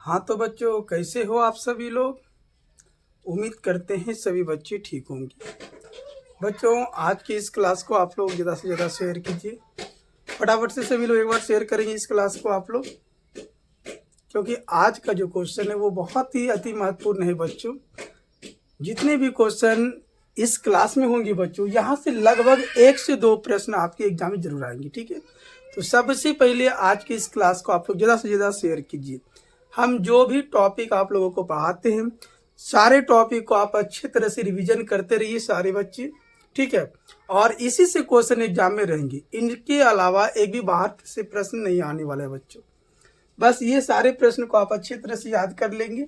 हाँ तो बच्चों, कैसे हो आप सभी लोग। उम्मीद करते हैं सभी बच्चे ठीक होंगे। बच्चों, आज की इस क्लास को आप लोग ज़्यादा से ज़्यादा शेयर कीजिए। फटाफट से सभी लोग एक बार शेयर करेंगे इस क्लास को आप लोग, क्योंकि आज का जो क्वेश्चन है वो बहुत ही अति महत्वपूर्ण है बच्चों। जितने भी क्वेश्चन इस क्लास में होंगे बच्चों, यहाँ से लगभग 1 से 2 प्रश्न आपके एग्जाम में जरूर आएंगे। ठीक है, तो सबसे पहले आज की इस क्लास को आप लोग ज़्यादा से ज़्यादा शेयर कीजिए। हम जो भी टॉपिक आप लोगों को पढ़ाते हैं, सारे टॉपिक को आप अच्छी तरह से रिवीजन करते रहिए सारे बच्चे। ठीक है, और इसी से क्वेश्चन एग्जाम में रहेंगे। इनके अलावा एक भी बाहर से प्रश्न नहीं आने वाला है बच्चों। बस ये सारे प्रश्न को आप अच्छी तरह से याद कर लेंगे।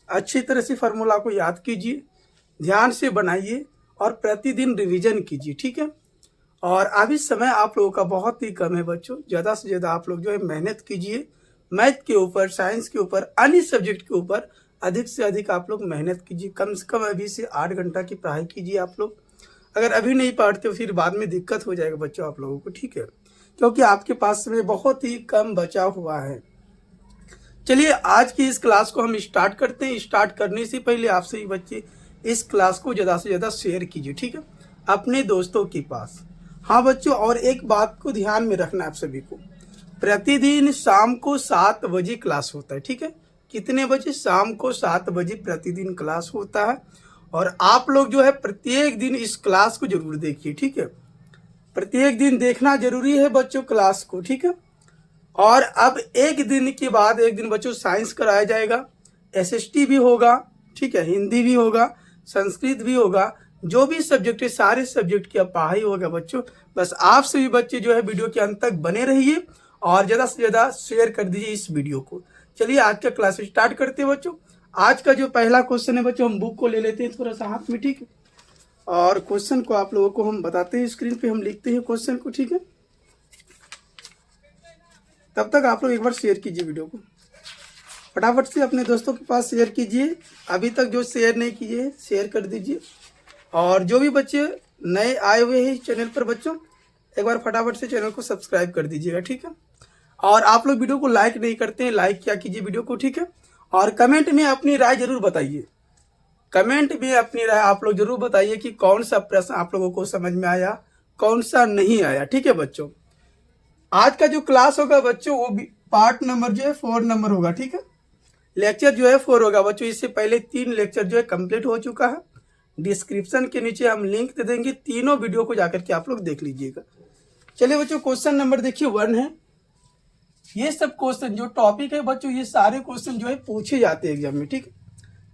अच्छी तरह से फार्मूला को याद कीजिए, ध्यान से बनाइए और प्रतिदिन रिवीजन कीजिए। ठीक है, और अभी समय आप लोगों का बहुत ही कम है बच्चों। ज़्यादा से ज़्यादा आप लोग जो है मेहनत कीजिए। मैथ के ऊपर, साइंस के ऊपर, अन्य सब्जेक्ट के ऊपर अधिक से अधिक आप लोग मेहनत कीजिए। कम से कम अभी से 8 घंटा की पढ़ाई कीजिए आप लोग। अगर अभी नहीं पढ़ते हो फिर बाद में दिक्कत हो जाएगा बच्चों आप लोगों को। ठीक है, क्योंकि आपके पास समय बहुत ही कम बचा हुआ है। चलिए आज की इस क्लास को हम स्टार्ट करते हैं। स्टार्ट करने से पहले आप सभी बच्चे इस क्लास को ज़्यादा से ज़्यादा शेयर कीजिए। ठीक है, अपने दोस्तों के पास। हाँ बच्चों, और एक बात को ध्यान में रखना आप सभी को, प्रतिदिन शाम को 7 बजे क्लास होता है। ठीक है, कितने बजे? शाम को 7 बजे प्रतिदिन क्लास होता है। और आप लोग जो है प्रत्येक दिन इस क्लास को जरूर देखिए। ठीक है, प्रत्येक दिन देखना जरूरी है बच्चों क्लास को। ठीक है, और अब एक दिन के बाद एक दिन बच्चों साइंस कराया जाएगा, एसएसटी भी होगा। ठीक है, हिंदी भी होगा, संस्कृत भी होगा, जो भी सब्जेक्ट है सारे सब्जेक्ट की अब पढ़ाई होगा बच्चों। बस आप सभी बच्चे जो है वीडियो के अंत तक बने रहिए और ज़्यादा से ज़्यादा शेयर कर दीजिए इस वीडियो को। चलिए आज का क्लास स्टार्ट करते हैं बच्चों। आज का जो पहला क्वेश्चन है बच्चों, हम बुक को ले लेते हैं थोड़ा सा हाथ में। ठीक है, और क्वेश्चन को आप लोगों को हम बताते हैं, स्क्रीन पे हम लिखते हैं क्वेश्चन को। ठीक है, तब तक आप लोग एक बार शेयर कीजिए वीडियो को। फटाफट से अपने दोस्तों के पास शेयर कीजिए। अभी तक जो शेयर नहीं किए शेयर कर दीजिए। और जो भी बच्चे नए आए हुए हैं इस चैनल पर बच्चों, एक बार फटाफट से चैनल को सब्सक्राइब कर दीजिएगा। ठीक है, और आप लोग वीडियो को लाइक नहीं करते हैं, लाइक क्या कीजिए वीडियो को। ठीक है, और कमेंट में अपनी राय जरूर बताइए। कमेंट में अपनी राय आप लोग जरूर बताइए कि कौन सा प्रश्न आप लोगों को समझ में आया, कौन सा नहीं आया। ठीक है बच्चों, आज का जो क्लास होगा बच्चों वो पार्ट नंबर जो है 4 नंबर होगा। ठीक है, लेक्चर जो है 4 होगा बच्चों। इससे पहले 3 लेक्चर जो है कंप्लीट हो चुका है। डिस्क्रिप्शन के नीचे हम लिंक दे देंगे, तीनों वीडियो को जाकर के आप लोग देख लीजिएगा। चलिए बच्चों, क्वेश्चन नंबर देखिए 1 है। ये सब क्वेश्चन जो टॉपिक है बच्चों, ये सारे क्वेश्चन जो है पूछे जाते हैं एग्जाम में। ठीक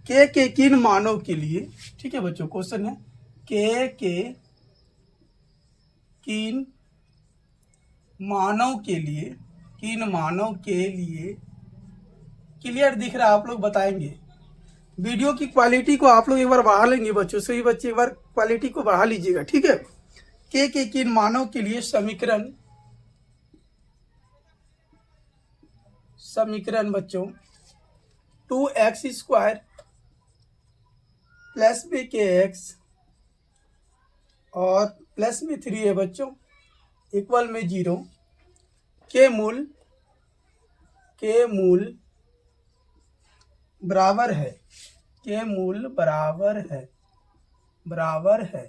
है, के किन मानव के लिए। ठीक है बच्चों, क्वेश्चन है के किन मानव के लिए, किन मानव के लिए। क्लियर दिख रहा है? आप लोग बताएंगे। वीडियो की क्वालिटी को आप लोग एक बार बढ़ा लेंगे बच्चों, सभी बच्चे एक बार क्वालिटी को बढ़ा लीजिएगा। ठीक है, के किन मानव के लिए समीकरण बच्चों 2x² प्लस बी के एक्स और प्लस में 3 है बच्चों, इक्वल में 0 के मूल बराबर है। के मूल बराबर है।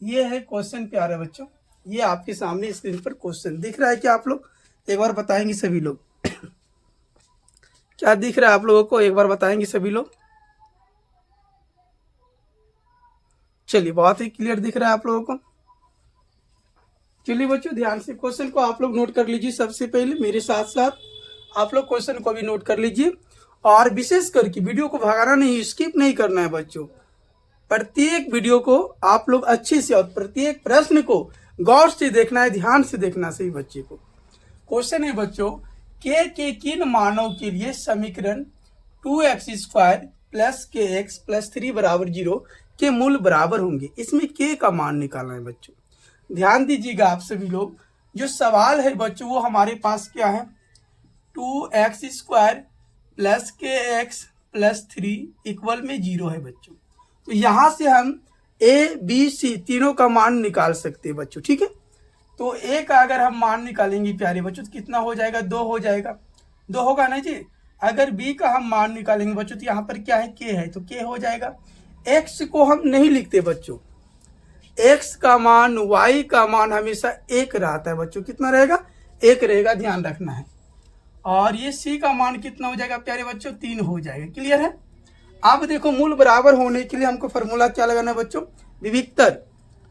ये है क्वेश्चन प्यारे बच्चों। ये आपके सामने स्क्रीन पर क्वेश्चन दिख रहा है कि आप लोग एक बार बताएंगे सभी लोग। क्या दिख रहा है आप लोगों को? एक बार बताएंगे सभी लोग। चलिए, बहुत ही क्लियर दिख रहा है आप लोगों को। चलिए बच्चों, ध्यान से क्वेश्चन को आप लोग नोट कर लीजिए। सबसे पहले मेरे साथ साथ आप लोग क्वेश्चन को भी नोट कर लीजिए, और विशेष करके वीडियो को भगाना नहीं, स्किप नहीं करना है बच्चों। प्रत्येक वीडियो को आप लोग अच्छे से और प्रत्येक प्रश्न को गौर से देखना है, ध्यान से देखना सही बच्चे को। क्वेश्चन है बच्चों, के किन मानव के लिए समीकरण 2x² प्लस के एक्स प्लस 3 बराबर 0 के मूल बराबर होंगे। इसमें के का मान निकालना है बच्चों। ध्यान दीजिएगा आप सभी लोग। जो सवाल है बच्चों वो हमारे पास क्या है, 2x² प्लस के एक्स प्लस 3 इक्वल में 0 है बच्चों। तो यहाँ से हम ए बी सी तीनों का मान निकाल सकते हैं बच्चों। ठीक है, तो ए का अगर हम मान निकालेंगे प्यारे बच्चों तो कितना हो जाएगा? 2 हो जाएगा। 2 होगा ना जी। अगर b का हम मान निकालेंगे बच्चों तो यहाँ पर क्या है, k है, तो k हो जाएगा। x को हम नहीं लिखते बच्चों, x का मान y का मान हमेशा 1 रहता है बच्चों। कितना रहेगा, 1 रहेगा, ध्यान रखना है। और ये c का मान कितना हो जाएगा प्यारे बच्चों, 3 हो जाएगा। क्लियर है। अब देखो मूल बराबर होने के लिए हमको फार्मूला क्या लगाना है बच्चों, विविक्तर।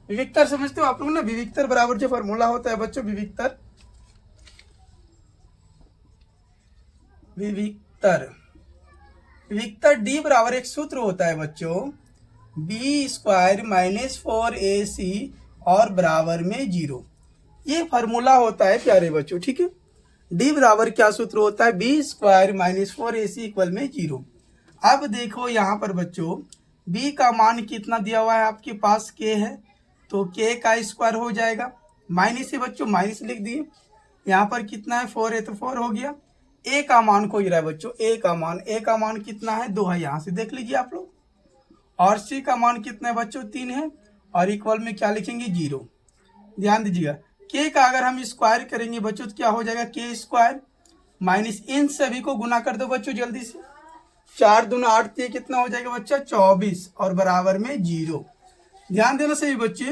विविक्तर समझते हो आप लोग ना, विविक्तर बराबर जो फार्मूला होता है बच्चों, विविक्तर विविक्तर d बराबर एक सूत्र होता है बच्चों, b स्क्वायर माइनस 4ac और बराबर में 0। ये फार्मूला होता है प्यारे बच्चों, ठीक है। d बराबर क्या सूत्र होता है, b square minus 4ac equal में 0। अब देखो यहाँ पर बच्चों b का मान कितना दिया हुआ है आपके पास, k है, तो k का स्क्वायर हो जाएगा। माइनस से बच्चों माइनस लिख दिए, यहाँ पर कितना है 4 है तो 4 हो गया। a का मान खोज रहा है बच्चों, a का मान कितना है, 2 है, यहाँ से देख लीजिए आप लोग। और c का मान कितना है बच्चों, 3 है, और इक्वल में क्या लिखेंगे, 0। ध्यान दीजिएगा, k का अगर हम स्क्वायर करेंगे बच्चों तो क्या हो जाएगा, k स्क्वायर माइनस इन सभी को गुना कर दो बच्चों जल्दी से, 4 दूना 8 के कितना हो जाएगा बच्चा, 24 और बराबर में 0। ध्यान देना सही बच्चे,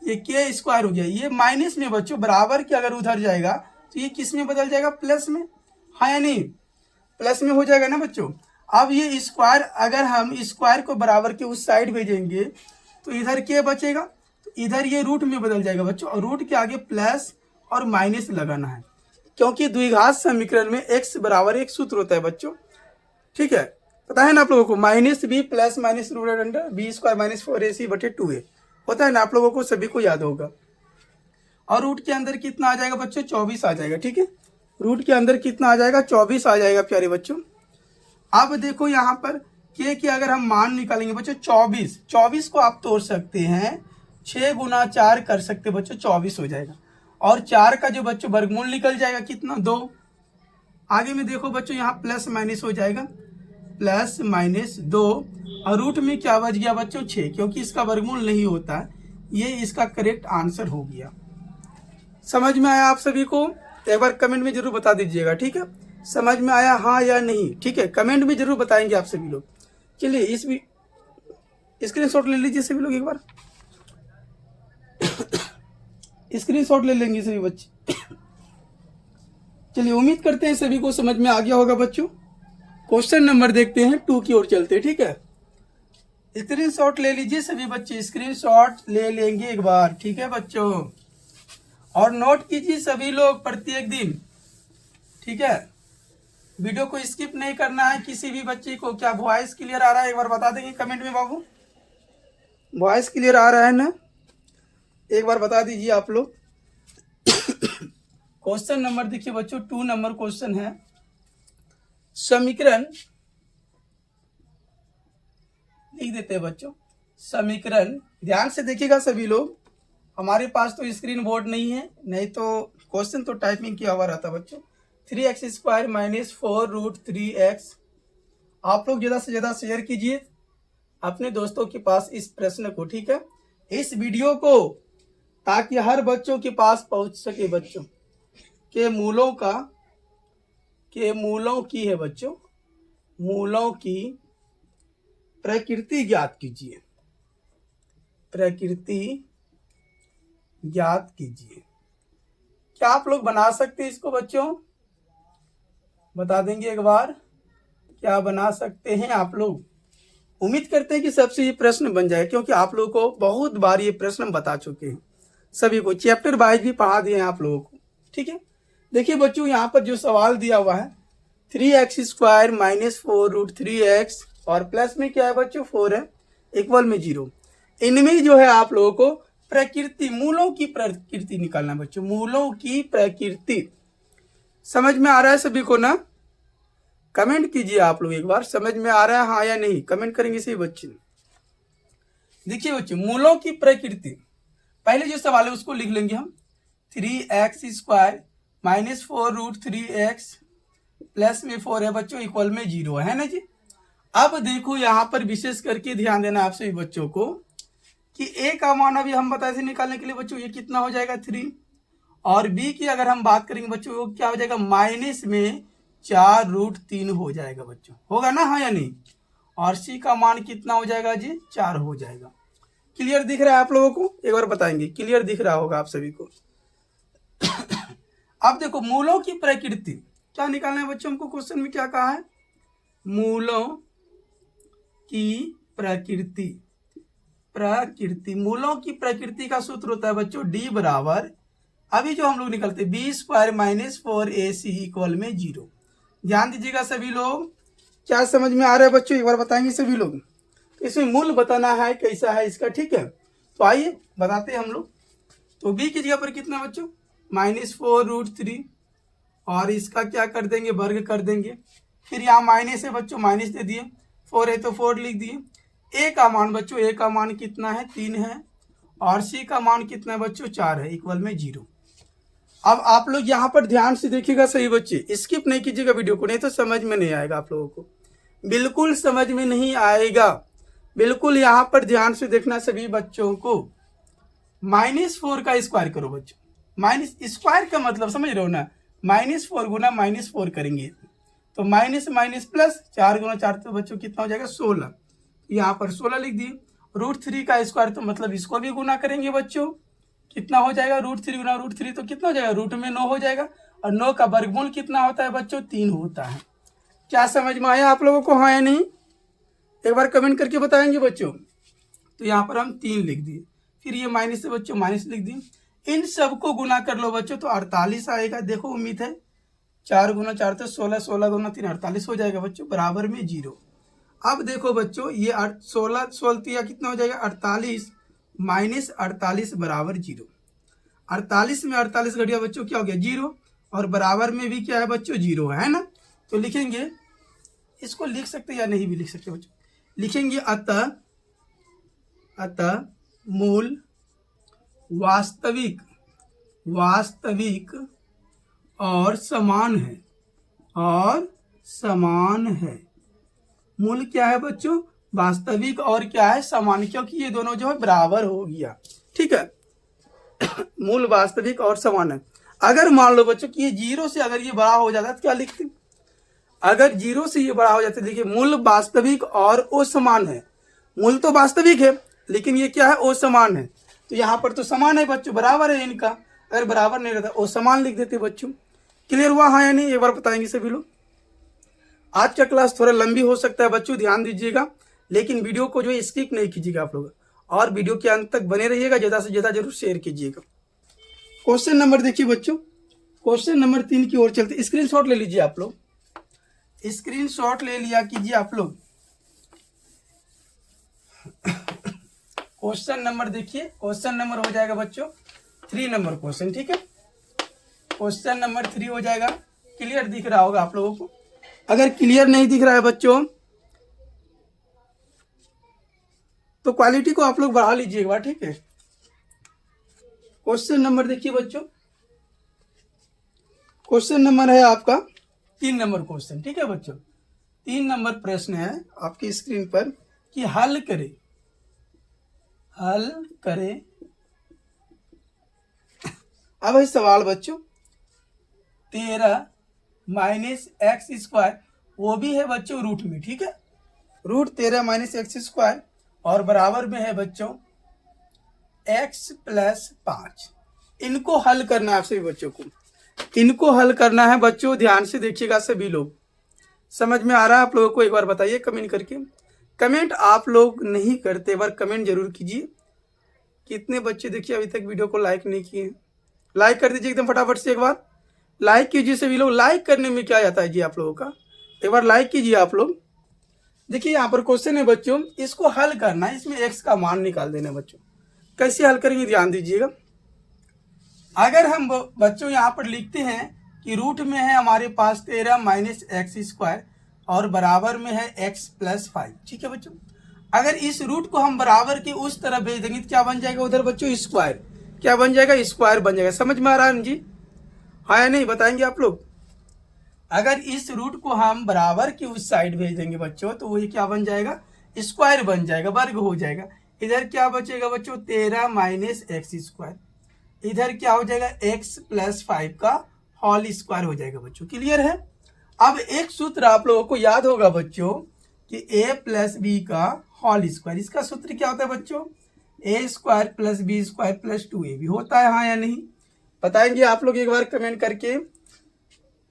ये k स्क्वायर हो गया, ये माइनस में बच्चों बराबर के अगर उधर जाएगा तो ये किस में बदल जाएगा, प्लस में, हाँ या नहीं, प्लस में हो जाएगा ना बच्चों। अब ये स्क्वायर अगर हम स्क्वायर को बराबर के उस साइड भेजेंगे तो इधर क्या बचेगा, तो इधर ये रूट में बदल जाएगा बच्चों, और रूट के आगे प्लस और माइनस लगाना है, क्योंकि द्विघात समीकरण में x बराबर एक सूत्र होता है बच्चों, ठीक है, पता है ना आप लोगों को, minus B plus minus root under B square minus 4ac बटे 2a होता है ना, आप लोगों को सभी को याद होगा। और रूट के अंदर कितना आ जाएगा बच्चों, 24 आ जाएगा, ठीक है, रूट के अंदर कितना आ जाएगा, 24 आ जाएगा प्यारे बच्चों। अब देखो यहाँ पर k के अगर हम मान निकालेंगे बच्चों, 24 को आप तोड़ सकते हैं, 6 गुना 4 कर सकते बच्चों, 24 हो जाएगा। और 4 का जो बच्चों वर्गमूल निकल जाएगा कितना, 2। आगे में देखो बच्चों यहाँ प्लस माइनस हो जाएगा, प्लस माइनस 2, और रूट में क्या बच गया बच्चों, 6, क्योंकि इसका वर्गमूल नहीं होता है। ये इसका करेक्ट आंसर हो गया। समझ में आया आप सभी को, एक बार कमेंट में जरूर बता दीजिएगा, ठीक है, समझ में आया हाँ या नहीं, ठीक है, कमेंट में जरूर बताएंगे आप सभी लोग। चलिए इस भी स्क्रीनशॉट ले लीजिए सभी लोग, एक बार स्क्रीनशॉट ले लेंगे सभी बच्चे। चलिए उम्मीद करते हैं सभी को समझ में आ गया होगा बच्चों। क्वेश्चन नंबर देखते हैं 2 की ओर चलते हैं, ठीक है। स्क्रीनशॉट ले लीजिए सभी बच्चे, स्क्रीनशॉट ले लेंगे एक बार, ठीक है बच्चों, और नोट कीजिए सभी लोग प्रत्येक दिन, ठीक है। वीडियो को स्किप नहीं करना है किसी भी बच्चे को। क्या वॉइस क्लियर आ रहा है, एक बार बता देंगे कमेंट में बाबू, वॉइस क्लियर आ रहा है ना, एक बार बता दीजिए आप लोग। क्वेश्चन नंबर देखिए बच्चों, 2 नंबर क्वेश्चन है, समीकरण लिख देते हैं बच्चों, समीकरण ध्यान से देखिएगा सभी लोग। हमारे पास तो स्क्रीन बोर्ड नहीं है, नहीं तो क्वेश्चन तो टाइपिंग किया हुआ रहता बच्चों। 3x square minus 4 root 3x। आप लोग ज़्यादा से ज़्यादा शेयर कीजिए अपने दोस्तों के पास इस प्रश्न को, ठीक है, इस वीडियो को, ताकि हर बच्चों के पास पहुंच सके। बच्चों के मूलों की है बच्चों, मूलों की प्रकृति ज्ञात कीजिए, प्रकृति ज्ञात कीजिए। क्या आप लोग बना सकते हैं इसको बच्चों, बता देंगे एक बार, क्या बना सकते हैं आप लोग। उम्मीद करते हैं कि सबसे ये प्रश्न बन जाए, क्योंकि आप लोगों को बहुत बार ये प्रश्न हम बता चुके हैं, सभी को चैप्टर वाइज भी पढ़ा दिए हैं आप लोगों को, ठीक है। देखिए बच्चों यहाँ पर जो सवाल दिया हुआ है, 3x square minus 4 root 3x और प्लस में क्या है बच्चों 4 है, इक्वल में 0। इनमें जो है आप लोगों को प्रकृति, मूलों की प्रकृति निकालना है बच्चों, मूलों की प्रकृति। समझ में आ रहा है सभी को ना, कमेंट कीजिए आप लोग एक बार, समझ में आ रहा है हाँ या नहीं, कमेंट करेंगे सही बच्चे। देखिए बच्चों मूलों की प्रकृति, पहले जो सवाल है उसको लिख लेंगे हम, 3x square minus 4 root 3x plus में 4 है बच्चों, इक्वल में 0 है ना जी। अब देखो यहाँ पर विशेष करके ध्यान देना आप सभी बच्चों को कि a का मान अभी हम बताए थे निकालने के लिए बच्चों, ये कितना हो जाएगा 3, और b की अगर हम बात करेंगे बच्चों वो क्या हो जाएगा, माइनस में 4√3 हो जाएगा बच्चों, होगा ना, हाँ या नहीं। और सी का मान कितना हो जाएगा जी, 4 हो जाएगा। क्लियर दिख रहा है आप लोगों को, एक बार बताएंगे, क्लियर दिख रहा होगा आप सभी को। अब देखो मूलों की प्रकृति क्या निकालना है बच्चों, हमको क्वेश्चन में क्या कहा है, मूलों की प्रकृति। मूलों की प्रकृति का सूत्र होता है बच्चों D बराबर, अभी जो हम लोग निकलते B² - 4AC इक्वल में 0। ध्यान दीजिएगा सभी लोग, क्या समझ में आ रहा है बच्चों, एक बार बताएंगे सभी लोग। इसमें मूल बताना है कैसा है इसका, ठीक है। तो आइए बताते हैं हम लोग। तो B की जगह पर कितना बच्चों, -4√3, और इसका क्या कर देंगे, वर्ग कर देंगे। फिर यहाँ माइनस है बच्चों, माइनस दे दिए, 4 है तो 4 लिख दिए। ए का मान बच्चों, ए का मान कितना है, 3 है, और सी का मान कितना है बच्चों, 4 है, इक्वल में 0। अब आप लोग यहाँ पर ध्यान से देखिएगा सही बच्चे, स्किप नहीं कीजिएगा वीडियो को, नहीं तो समझ में नहीं आएगा आप लोगों को, बिल्कुल समझ में नहीं आएगा। बिल्कुल यहाँ पर ध्यान से देखना सभी बच्चों को। -4 का स्क्वायर करो बच्चों, माइनस स्क्वायर का मतलब समझ रहे हो ना, -4 गुना -4 करेंगे तो माइनस माइनस प्लस, 4 गुना 4 तो बच्चों कितना हो जाएगा, 16। यहाँ पर 16 लिख दिए। √3 का स्क्वायर तो मतलब इसको भी गुना करेंगे बच्चों, कितना हो जाएगा, √3 गुना √3 तो कितना हो जाएगा, रूट में 9 हो जाएगा। और 9 का वर्गमूल कितना होता है बच्चों, 3 होता है। क्या समझ में आया आप लोगों को, हाँ या नहीं, एक बार कमेंट करके बताएंगे बच्चों। तो यहाँ पर हम 3 लिख दिए, फिर ये माइनस से बच्चों माइनस लिख दिए। इन सबको गुना कर लो बच्चों तो 48 आएगा। देखो उम्मीद है, 4 गुना 4 तो 16, 16 गुना 3 48 हो जाएगा बच्चों, बराबर में 0। अब देखो बच्चों ये 16 कितना हो जाएगा, 48 माइनस 48 बराबर 0। 48 में 48 घट गया बच्चों, क्या हो गया, 0, और बराबर में भी क्या है बच्चों, 0 है ना। तो लिखेंगे, इसको लिख सकते या नहीं भी लिख सकते बच्चों, लिखेंगे अतः मूल वास्तविक और समान है। मूल क्या है बच्चों, वास्तविक और क्या है, समान, क्योंकि ये दोनों जो है बराबर हो गया, ठीक है। मूल वास्तविक और समान है। अगर मान लो बच्चों कि ये 0 से अगर ये बड़ा हो जाता तो क्या लिखते, अगर 0 से ये बड़ा हो जाता, देखिए मूल वास्तविक और असमान है। मूल तो वास्तविक है लेकिन ये क्या है, असमान है। तो यहाँ पर तो समान है बच्चों, बराबर है इनका, अगर बराबर नहीं रहता असमान लिख देते बच्चों। क्लियर हुआ हाँ या नहीं, एक बार बताएंगे सभी लोग। आज का क्लास थोड़ा लंबी हो सकता है बच्चों, ध्यान दीजिएगा, लेकिन वीडियो को जो है स्किप नहीं कीजिएगा आप लोग, और वीडियो के अंत तक बने रहिएगा, ज़्यादा से ज़्यादा जरूर शेयर कीजिएगा। क्वेश्चन नंबर देखिए बच्चों, क्वेश्चन नंबर 3 की ओर चलते। स्क्रीनशॉट ले लीजिए आप लोग, स्क्रीनशॉट ले लिया कीजिए आप लोग। क्वेश्चन नंबर देखिए, क्वेश्चन नंबर हो जाएगा बच्चों 3 नंबर क्वेश्चन, ठीक है। क्वेश्चन नंबर 3 हो जाएगा। क्लियर दिख रहा होगा आप लोगों को, अगर क्लियर नहीं दिख रहा है बच्चों तो क्वालिटी को आप लोग बढ़ा लीजिए एक बार, ठीक है। क्वेश्चन नंबर देखिए बच्चों, क्वेश्चन नंबर है आपका 3 नंबर क्वेश्चन, ठीक है बच्चों। 3 नंबर प्रश्न है आपकी स्क्रीन पर कि हल करे अब है सवाल बच्चों 13 - x², वो भी है बच्चों रूट में, ठीक है। √13 - x² और बराबर में है बच्चों x + 5। इनको हल करना है आप सभी बच्चों को, इनको हल करना है बच्चों। ध्यान से देखिएगा सभी लोग, समझ में आ रहा है आप लोगों को, एक बार बताइए कमेंट करके। कमेंट आप लोग नहीं करते, एक बार कमेंट जरूर कीजिए। कितने बच्चे देखिए अभी तक वीडियो को लाइक नहीं किए, लाइक कर दीजिए एकदम फटाफट से, एक बार लाइक कीजिए सभी लोग। लाइक करने में क्या जाता है जी आप लोगों का, एक बार लाइक कीजिए आप लोग। देखिए यहाँ पर क्वेश्चन है बच्चों, इसको हल करना है, इसमें x का मान निकाल देना बच्चों। कैसे हल करेंगे ध्यान दीजिएगा। अगर हम बच्चों यहाँ पर लिखते हैं कि रूट में है हमारे पास 13 - x² और बराबर में है x + 5, ठीक है बच्चों। अगर इस रूट को हम बराबर के उस तरफ भेज देंगे तो क्या बन जाएगा उधर बच्चों, स्क्वायर। क्या बन जाएगा, स्क्वायर बन जाएगा। समझ में आ रहा है जी, हाँ या नहीं, बताएंगे आप लोग। अगर इस रूट को हम बराबर की उस साइड भेज देंगे बच्चों तो वो क्या बन जाएगा, स्क्वायर बन जाएगा, वर्ग हो जाएगा। इधर क्या बचेगा बच्चों, 13 - x², इधर क्या हो जाएगा x + 5 का होल स्क्वायर हो जाएगा बच्चों। क्लियर है। अब एक सूत्र आप लोगों को याद होगा बच्चों कि a प्लस बी का होल स्क्वायर, इसका सूत्र क्या होता है बच्चों, a square plus B square plus 2ab होता है, हाँ या नहीं बताएंगे आप लोग एक बार कमेंट करके।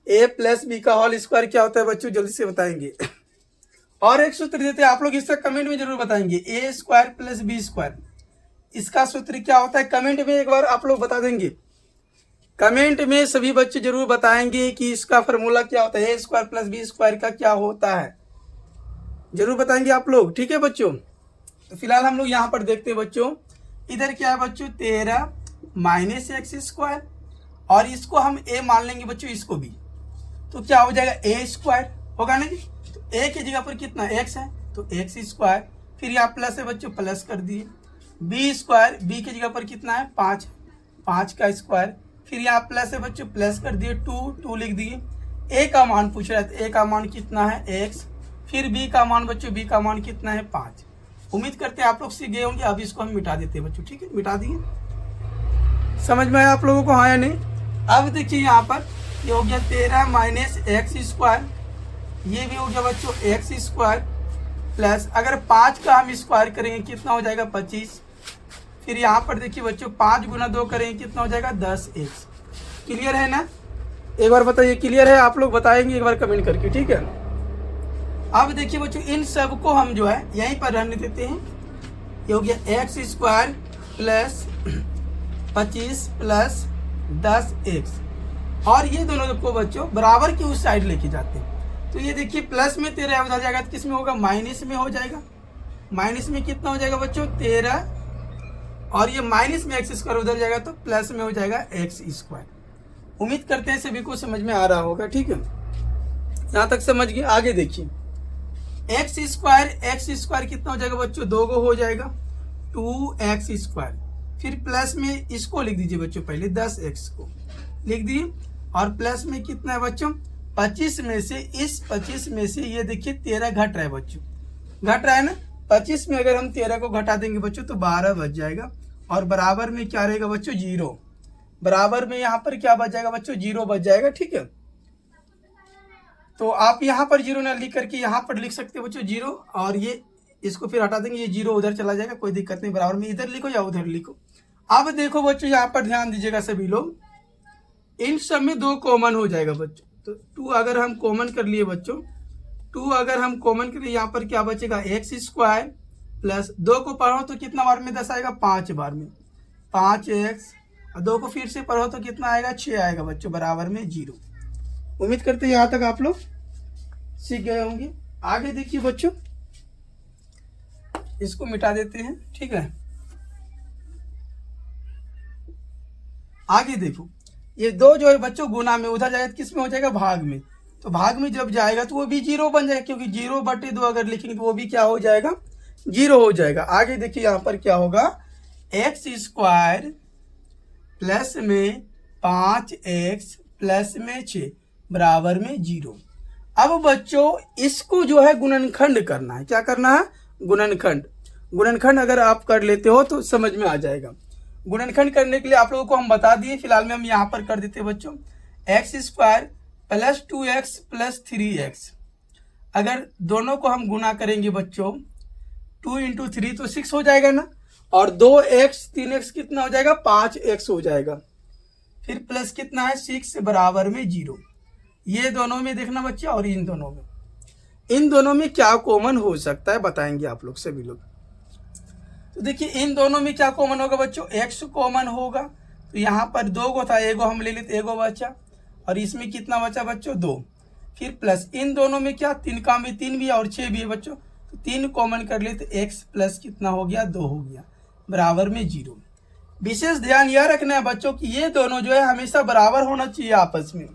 a प्लस बी का होल स्क्वायर क्या होता है बच्चों, जल्दी से बताएंगे। और एक सूत्र देते हैं आप लोग, इसका कमेंट में जरूर बताएंगे, a square plus B square, इसका सूत्र क्या होता है कमेंट में एक बार आप लोग बता देंगे। कमेंट में सभी बच्चे जरूर बताएंगे कि इसका फॉर्मूला क्या होता है, a square plus B square का क्या होता है, जरूर बताएंगे आप लोग, ठीक है बच्चों। तो फिलहाल हम लोग यहाँ पर देखते हैं बच्चों, इधर क्या है बच्चों 13 माइनस एक्स स्क्वायर, और इसको हम a मान लेंगे बच्चों, इसको भी, तो क्या हो जाएगा a स्क्वायर होगा ना जी। तो a की जगह पर कितना x है तो x स्क्वायर, फिर यहाँ प्लस है बच्चों प्लस कर दिए, b स्क्वायर, b की जगह पर कितना है 5 का स्क्वायर, फिर यहाँ प्लस है बच्चों प्लस कर दिए 2 लिख दिए। a का मान पूछ रहा है तो a का मान कितना है x, फिर b का मान बच्चों b का मान कितना है 5। उम्मीद करते हैं आप लोग सीख गए होंगे। अब इसको हम मिटा देते हैं बच्चों, ठीक है मिटा दिए, समझ में आया आप लोगों को हाँ या नहीं। अब देखिए यहाँ पर ये हो गया 13 माइनस एक्स स्क्वायर, ये भी हो गया बच्चों एक्स स्क्वायर प्लस, अगर 5 का हम स्क्वायर करेंगे कितना हो जाएगा 25, फिर यहाँ पर देखिए बच्चों 5 गुना 2 करेंगे कितना हो जाएगा 10x। क्लियर है ना, एक बार बताइए क्लियर है, आप लोग बताएंगे एक बार कमेंट करके, ठीक है। अब देखिए बच्चों इन सब को हम जो है यहीं पर रहने देते हैं, ये हो गया x square plus 25 plus 10x, और ये दोनों को बच्चों बराबर की उस साइड लेके जाते हैं। तो ये देखिए प्लस में 13 उधर जाएगा तो किस में होगा, माइनस में हो जाएगा, माइनस में कितना हो जाएगा बच्चों 13, और ये माइनस में एक्स स्क्वायर उधर जाएगा तो प्लस में हो जाएगा एक्स स्क्वायर। उम्मीद करते हैं सभी को समझ में आ रहा होगा, ठीक है यहाँ तक समझ गए। आगे देखिए एक्स स्क्वायर कितना हो जाएगा बच्चों 2 हो जाएगा 2x स्क्वायर, फिर प्लस में इसको लिख दीजिए बच्चों, पहले 10x को लिख दिए, और प्लस में कितना है बच्चों 25 में से, इस 25 में से ये देखिए 13 घट रहा है बच्चों, घट रहा है ना, 25 में अगर हम 13 को घटा देंगे बच्चों तो 12 बच जाएगा, और बराबर में क्या रहेगा बच्चों 0, बराबर में यहाँ पर क्या बच जाएगा बच्चों 0 बच जाएगा, ठीक है। तो आप यहाँ पर 0 ना लिख करके यहाँ पर लिख सकते हो बच्चों 0, और ये इसको फिर हटा देंगे, ये 0 उधर चला जाएगा, कोई दिक्कत नहीं, बराबर में इधर लिखो या उधर लिखो। अब देखो बच्चों यहाँ पर ध्यान दीजिएगा सभी लोग, इन सब में 2 कॉमन हो जाएगा बच्चों, तो 2 अगर हम कॉमन कर लिए बच्चों, 2 अगर हम कॉमन कर लिए यहाँ पर क्या बचेगा एक्स स्क्वायर प्लस 2 को पढ़ो तो कितना बार में 10 आएगा 5 बार में 5x, और 2 को फिर से पढ़ो तो कितना आएगा 6 आएगा बच्चों, बराबर में 0। उम्मीद करते हैं यहाँ तक आप लोग सीख गए होंगे। आगे देखिए बच्चों इसको मिटा देते हैं, ठीक है। आगे देखो ये 2 जो है बच्चों गुना में उधर जाएगा तो किस में हो जाएगा भाग में, तो भाग में जब जाएगा तो वो भी 0 बन जाएगा, क्योंकि 0/2 अगर लिखेंगे तो वो भी क्या हो जाएगा 0 हो जाएगा। आगे देखिए यहाँ पर क्या होगा एक्स स्क्वायर प्लस में 5x प्लस में 6 बराबर में 0। अब बच्चों इसको जो है गुणनखंड करना है, क्या करना है गुणनखंड अगर आप कर लेते हो तो समझ में आ जाएगा। गुणनखंड करने के लिए आप लोगों को हम बता दिए, फिलहाल में हम यहाँ पर कर देते हैं बच्चों x square plus 2x plus 3x, अगर दोनों को हम गुना करेंगे बच्चों 2 × 3 तो 6 हो जाएगा ना, और 2x 3x कितना हो जाएगा 5x हो जाएगा, फिर प्लस कितना है 6 बराबर में 0। ये दोनों में देखना बच्चे, और इन दोनों में क्या कॉमन हो सकता है बताएंगे आप लोग सभी लोग। तो देखिए इन दोनों में क्या कॉमन होगा बच्चों, x कॉमन होगा, तो यहाँ पर 2 को था, एगो हम ले लेते, एगो बचा, और इसमें कितना बचा बच्चों 2, फिर प्लस इन दोनों में क्या 3 का में 3 भी है और 6 भी है बच्चों, तो 3 कॉमन कर ले तो x प्लस कितना हो गया 2 हो गया, बराबर में 0। विशेष ध्यान यह रखना है बच्चों कि ये दोनों जो है हमेशा बराबर होना चाहिए, आपस में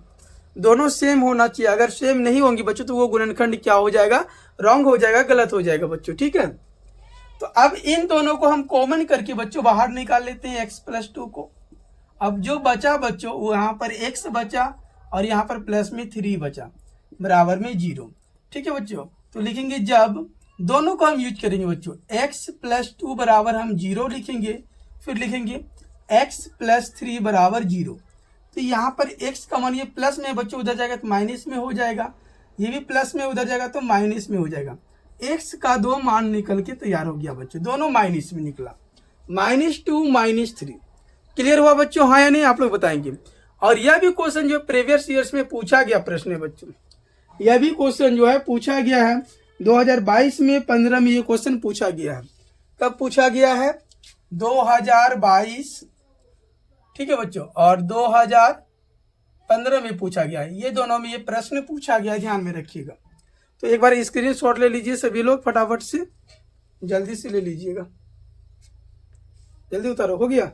दोनों सेम होना चाहिए, अगर सेम नहीं होंगी बच्चों तो वो गुणनखंड क्या हो जाएगा रॉन्ग हो जाएगा, गलत हो जाएगा बच्चों, ठीक है। तो अब इन दोनों को हम कॉमन करके बच्चों बाहर निकाल लेते हैं x प्लस 2 को। अब जो बचा बच्चों वो यहाँ पर x बचा और यहाँ पर प्लस में 3 बचा, बराबर में 0, ठीक है बच्चों। तो लिखेंगे जब दोनों को हम यूज करेंगे बच्चों x प्लस 2 बराबर हम 0 लिखेंगे, फिर लिखेंगे x प्लस 3 बराबर 0। तो यहाँ पर x का मान ये प्लस में बच्चों उधर जाएगा तो माइनस में हो जाएगा, ये भी प्लस में उधर जाएगा तो माइनस में हो जाएगा। x का 2 मान निकल के तैयार हो गया बच्चों, दोनों माइनस में निकला, -2 -3। क्लियर हुआ बच्चों, हाँ या नहीं आप लोग बताएंगे। और यह भी क्वेश्चन जो प्रीवियस ईयर्स में पूछा गया प्रश्न है बच्चों, यह भी क्वेश्चन जो है पूछा गया है 2022 में 15 में ये क्वेश्चन पूछा गया है। कब पूछा गया है? 2022, ठीक है बच्चों, और 2015 में पूछा गया है। ये दोनों में ये प्रश्न पूछा गया है, ध्यान में रखिएगा। तो एक बार स्क्रीनशॉट ले लीजिए सभी लोग, फटाफट से जल्दी से ले लीजिएगा, जल्दी उतारो। हो गया?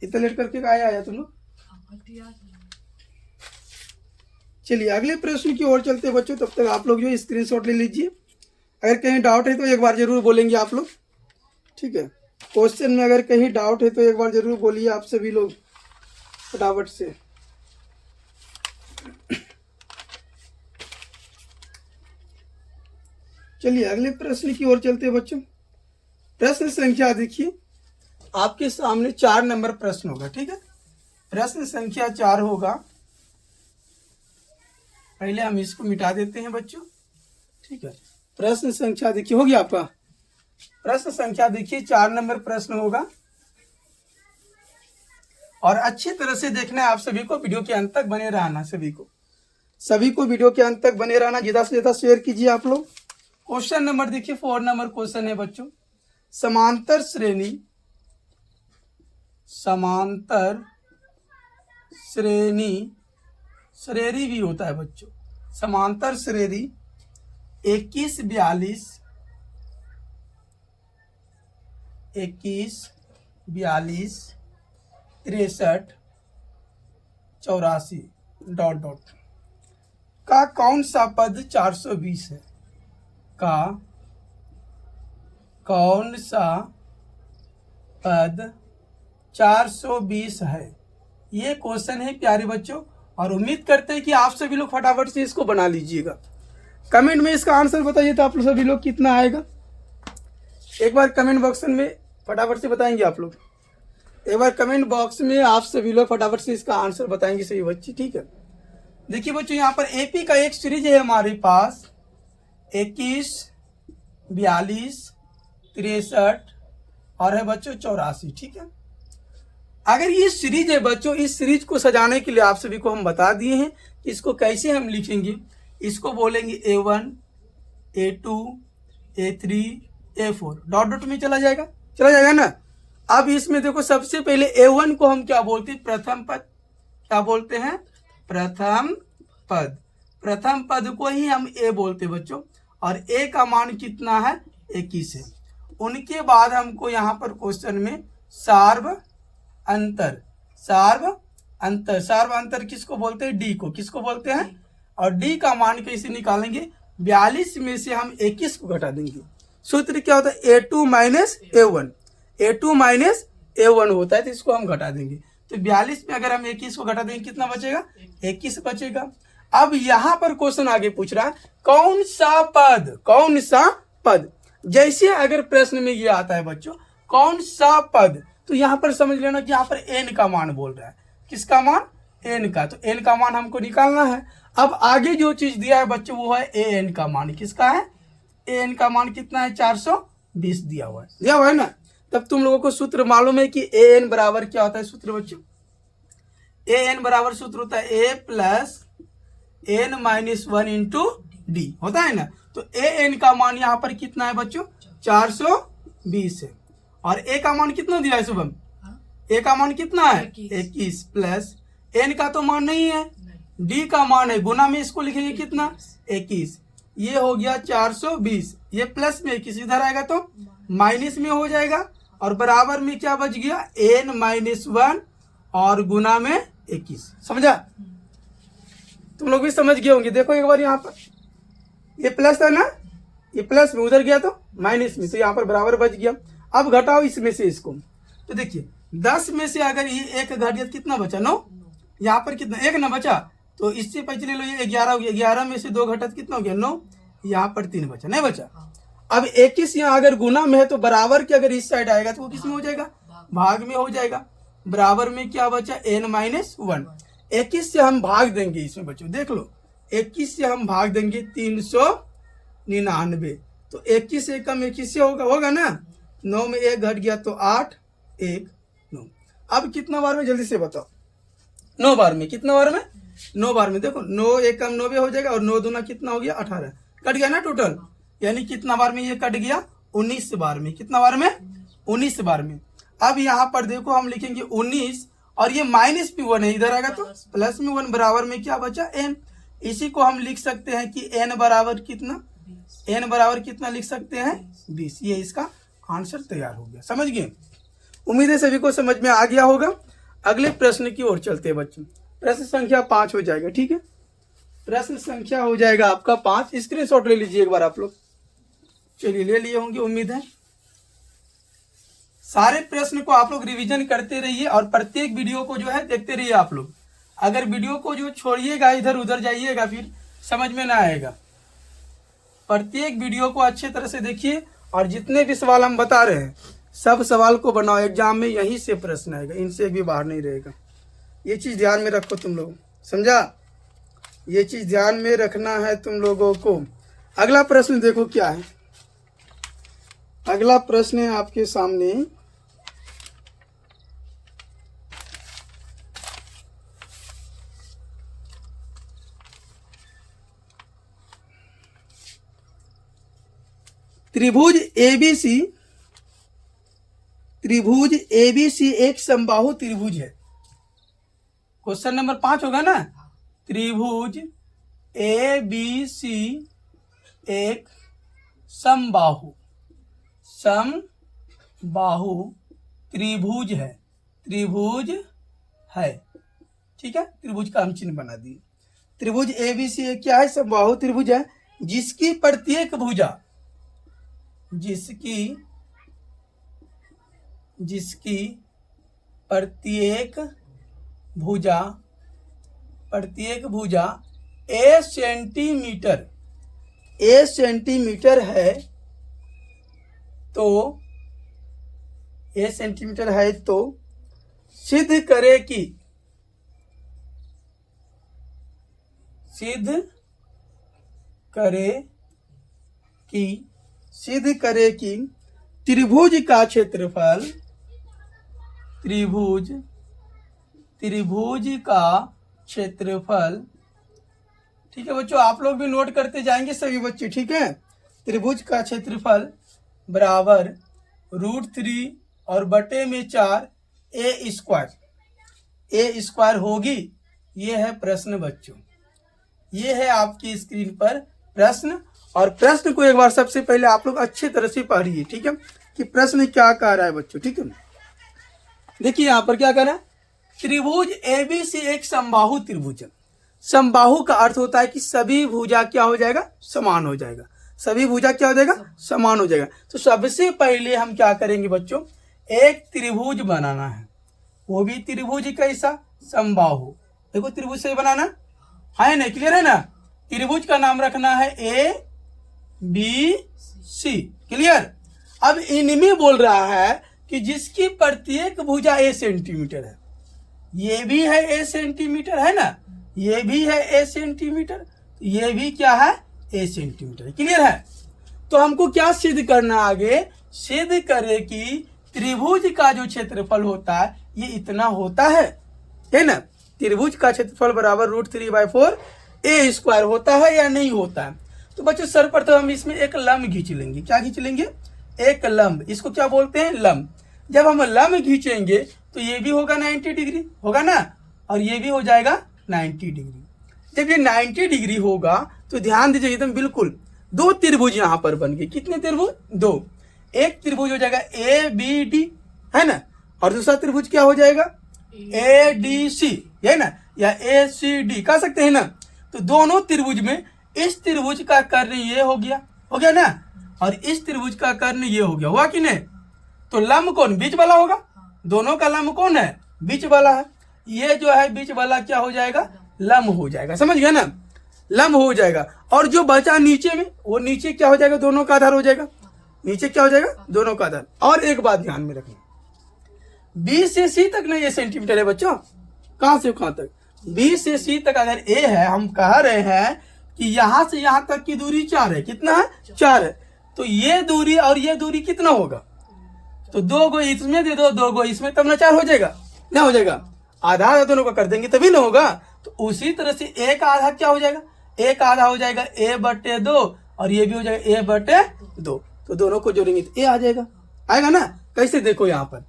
इतना लेट करके आया तुम लोग? चलिए अगले प्रश्न की ओर चलते हैं बच्चों, तब तक आप लोग जो स्क्रीनशॉट ले लीजिए। अगर कहीं डाउट है तो एक बार जरूर बोलेंगे आप लोग, ठीक है। क्वेश्चन में अगर कहीं डाउट है तो एक बार जरूर बोलिए आप सभी लोग फटाफट से। चलिए अगले प्रश्न की ओर चलते हैं बच्चों। प्रश्न संख्या देखिए, आपके सामने 4 नंबर प्रश्न होगा, ठीक है। प्रश्न संख्या 4 होगा। पहले हम इसको मिटा देते हैं बच्चों, ठीक है। प्रश्न संख्या देखिए, हो गया आपका प्रश्न संख्या देखिए 4 नंबर प्रश्न होगा। और अच्छी तरह से देखना है आप सभी को, वीडियो के अंत तक बने रहना, सभी को वीडियो के अंत तक बने रहना, ज्यादा से ज्यादा शेयर कीजिए आप लोग। क्वेश्चन नंबर देखिए 4 नंबर क्वेश्चन है बच्चों। समांतर श्रेणी भी होता है बच्चों। समांतर श्रेणी 21 42 63 84 ... का कौन सा पद 420 है? का कौन सा पद 420 है? ये क्वेश्चन है प्यारे बच्चों, और उम्मीद करते हैं कि आप सभी लोग फटाफट से इसको बना लीजिएगा। कमेंट में इसका आंसर बताइए तो आप लोग सभी लोग कितना आएगा, एक बार कमेंट बॉक्स में फटाफट से बताएंगे आप लोग। एक बार कमेंट बॉक्स में आप सभी लोग फटाफट से इसका आंसर बताएंगे सभी बच्चे, ठीक है। देखिए बच्चों, यहाँ पर एपी का एक सीरीज है हमारे पास 21 42 63 और है बच्चों 84, ठीक है। अगर ये सीरीज है बच्चों, इस सीरीज को सजाने के लिए आप सभी को हम बता दिए हैं कि इसको कैसे हम लिखेंगे। इसको बोलेंगे A1 A2 A3 A4, dot में चला जाएगा ना। अब इसमें देखो, सबसे पहले A1 को हम क्या बोलते हैं? प्रथम पद। क्या बोलते हैं? प्रथम पद। प्रथम पद को ही हम A बोलते हैं बच्चों, और A का मान कितना है? 21 है। उनके बाद हमको यहाँ पर क्वेश्चन में सार्व अंतर किसको बोलते हैं? डी को। किसको बोलते हैं? और डी का मान कैसे निकालेंगे? 42 में से हम 21 को घटा देंगे। सूत्र क्या होता है? A2 minus A1। A2 minus A1 होता है, तो इसको हम घटा देंगे। तो 42 में अगर हम 21 को घटा देंगे कितना बचेगा? 21 बचेगा। अब यहाँ पर क्वेश्चन आगे पूछ रहा है कौन सा पद। जैसे अगर प्रश्न में ये आता है बच्चों कौन सा पद, तो यहाँ पर समझ लेना कि यहाँ पर n का मान बोल रहा है। किसका मान? n का। तो n का मान हमको निकालना है। अब आगे जो चीज दिया है बच्चों वो है an का मान। किसका है? an का मान कितना है? 420 दिया हुआ है ना। तब तुम लोगों को सूत्र मालूम है कि an बराबर क्या होता है? सूत्र बच्चों, an बराबर सूत्र होता है a plus n minus 1 into D, होता है ना। तो an का मान यहाँ पर कितना है बच्चों? 420 है। और a का मान कितना दिया है शुभम? a का मान कितना है? 21 प्लस n का तो मान नहीं है, d का मान है, गुना में इसको लिखेंगे कितना? 21। ये हो गया 420, ये प्लस में 21 इधर आएगा तो माइनस में हो जाएगा, और बराबर में क्या बच गया? n माइनस 1 और गुना में 21। समझा? तुम लोग भी समझ गए होंगे। देखो एक बार यहाँ पर ये प्लस है ना, ये प्लस में उधर गया तो माइनस में, तो यहाँ पर बराबर बच गया। अब घटाओ इसमें से इसको, तो देखिए 10 में से अगर ये 1 घट गया कितना बचा? 9। यहाँ पर कितना? 1 ना बचा, तो इससे पहले लो ये 11 हो गया। 11 में से 2 घटा कितना हो गया? 9। यहाँ पर 3 बचा, नहीं बचा। अब 21 यहाँ अगर गुना में है तो बराबर के अगर इस साइड आएगा तो वो किस में हो जाएगा? भाग में हो जाएगा। बराबर में क्या बचा n-1। 21 से हम भाग देंगे इसमें बच्चों, देख लो 21 से हम भाग देंगे 399, तो 21 से कम 21 से होगा ना, 9 में 1 घट गया तो 8, 1, 9। अब कितना बार में जल्दी से बताओ, 9 बार में, कितना बार में 9 बार में, देखो 9 1 कम 90 हो जाएगा और 9 दूना कितना हो गया 18, कट गया ना टोटल, यानी कितना बार में ये कट गया 19 बार में, कितना बार में 19 बार में। अब यहाँ पर देखो हम लिखेंगे 19 और ये माइनस में 1 है, इधर आएगा तो प्लस में 1, बराबर में क्या बचा n। इसी को हम लिख सकते हैं कि n बराबर कितना, n बराबर कितना लिख सकते हैं 20। ये इसका आंसर तैयार हो गया, समझ गए। उम्मीद है सभी को समझ में आ गया होगा। अगले प्रश्न की ओर चलते हैं बच्चों। प्रश्न संख्या 5 हो जाएगा, ठीक है। प्रश्न संख्या हो जाएगा आपका 5। स्क्रीनशॉट ले लीजिए एक बार आप लोग। चलिए ले लिए होंगे उम्मीद है। सारे प्रश्न को आप लोग रिवीजन करते रहिए और प्रत्येक वीडियो को जो है देखते रहिए आप लोग। अगर वीडियो को जो छोड़िएगा, इधर उधर जाइएगा, फिर समझ में ना आएगा। प्रत्येक वीडियो को अच्छे तरह से देखिए और जितने भी सवाल हम बता रहे हैं सब सवाल को बनाओ। एग्जाम में यहीं से प्रश्न आएगा, इनसे एक भी बाहर नहीं रहेगा। ये चीज ध्यान में रखो तुम लोग, समझा। ये चीज ध्यान में रखना है तुम लोगों को। अगला प्रश्न देखो क्या है। अगला प्रश्न है आपके सामने, त्रिभुज एबीसी एक समबाहु त्रिभुज है। क्वेश्चन नंबर 5 होगा ना। त्रिभुज एबीसी एक समबाहु त्रिभुज है, ठीक है। त्रिभुज का हम चिन्ह बना दिए। त्रिभुज एबीसी एक क्या है, समबाहु त्रिभुज है जिसकी प्रत्येक भुजा प्रत्येक भुजा ए सेंटीमीटर है, तो सिद्ध करे कि त्रिभुज का क्षेत्रफल ठीक है बच्चों। आप लोग भी नोट करते जाएंगे सभी बच्चे, ठीक है। त्रिभुज का क्षेत्रफल बराबर √3 और बटे में 4 ए स्क्वायर होगी। ये है प्रश्न बच्चों, ये है आपकी स्क्रीन पर प्रश्न। और प्रश्न को एक बार सबसे पहले आप लोग अच्छे तरह से पढ़िए, ठीक है, कि प्रश्न क्या कह रहा है बच्चों, ठीक है। देखिए यहाँ पर क्या कह रहा है, त्रिभुज एबीसी एक समबाहु त्रिभुज है। समबाहु का अर्थ होता है कि सभी भुजा क्या हो जाएगा, समान हो जाएगा। सभी भुजा क्या हो जाएगा, समान हो जाएगा। तो सबसे पहले हम क्या करेंगे बच्चों, एक त्रिभुज बनाना है, वो भी त्रिभुज कैसा, समबाहु। देखो त्रिभुज से बनाना है ना, क्लियर है ना। त्रिभुज का नाम रखना है ए बी सी, क्लियर। अब इनमें बोल रहा है कि जिसकी प्रत्येक भुजा ए सेंटीमीटर है, ये भी है ए सेंटीमीटर है ना, ये भी है ए सेंटीमीटर, ये भी क्या है ए सेंटीमीटर, क्लियर है। तो हमको क्या सिद्ध करना, आगे सिद्ध करे कि त्रिभुज का जो क्षेत्रफल होता है ये इतना होता है ना। त्रिभुज का क्षेत्रफल बराबर √3/4 ए स्क्वायर होता है या नहीं होता है। तो बच्चों सर्वप्रथम हम इसमें एक लंब खींच लेंगे। क्या खींच लेंगे, एक लंब। इसको क्या बोलते हैं, लंब। जब हम लंब खींचेंगे तो ये भी होगा 90 डिग्री, होगा ना, और ये भी हो जाएगा 90 डिग्री। जब ये 90 डिग्री होगा तो ध्यान दीजिए एकदम बिल्कुल, 2 त्रिभुज यहाँ पर बन गए। कितने त्रिभुज, 2। एक त्रिभुज हो जाएगा ए बी डी है ना, और दूसरा त्रिभुज क्या हो जाएगा ए डी सी है ना, या ए सी डी कह सकते हैं ना। तो दोनों त्रिभुज में इस त्रिभुज का कर्ण ये हो गया ना, और इस त्रिभुज का कर्ण ये हो गया, हुआ कि नहीं। तो लंब कौन, बीच वाला होगा। दोनों का लंब कौन है, बीच वाला है। ये जो है बीच वाला क्या हो जाएगा, लंब हो जाएगा, समझ गया ना, लंब हो जाएगा। और जो बचा नीचे में, वो नीचे क्या हो जाएगा, दोनों का आधार हो जाएगा। नीचे क्या हो जाएगा, दोनों का आधार। और एक बात ध्यान में रखना, बी से सी तक ना ये सेंटीमीटर है बच्चों, कहां से कहां तक, बी से सी तक अगर ए है, हम कह रहे हैं कि यहां से यहां तक की दूरी 4 है, कितना है 4 है, तो ये दूरी और ये दूरी कितना होगा, तो 2 गो इसमें दे दो 2 गो इसमें, तब ना 4 हो जाएगा, ना हो जाएगा, आधा दोनों का कर देंगे तभी ना होगा। तो उसी तरह से ए का आधा क्या हो जाएगा, ए का आधा हो जाएगा a/2 और ये भी हो जाएगा a/2, तो दोनों को जोड़ेंगे तो ए आ जाएगा, आएगा ना। कैसे देखो यहाँ पर